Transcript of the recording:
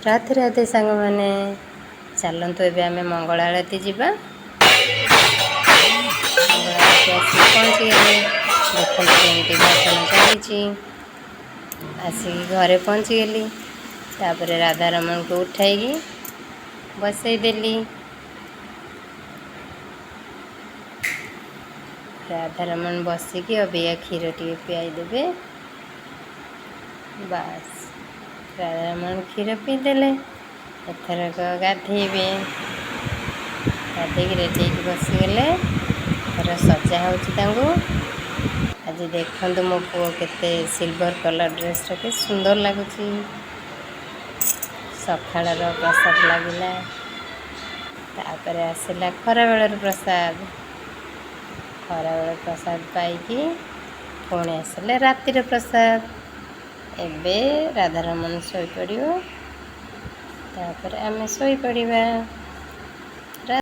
राधे राधे सांग माने चलतु ए आम मंगल आरती जावा। मंगल आरती आस पहुँची गले देखते केमती भजन चली आसिक घरे पहुँची गली। तापर राधारमण को उठाई बसईदेली। राधारमण बसिकी अबिया क्षीर टे पियाई देवे। बास राधारमण क्षीर पीदेले। एथरक गाधेबे। गाधे रेडी बसीगले। एथर सजा हो आज देखते मो पुओ केते सिल्वर कलर ड्रेस के सुंदर लगुच। सकाळ प्रसाद लगिला। तापर आसला खरा बेलर प्रसाद। खरा बेल प्रसाद पाई पुणी आसले रातिर प्रसाद। एबे राधारमण शोई पड़ो। तापर आमे शोई पड़िबा।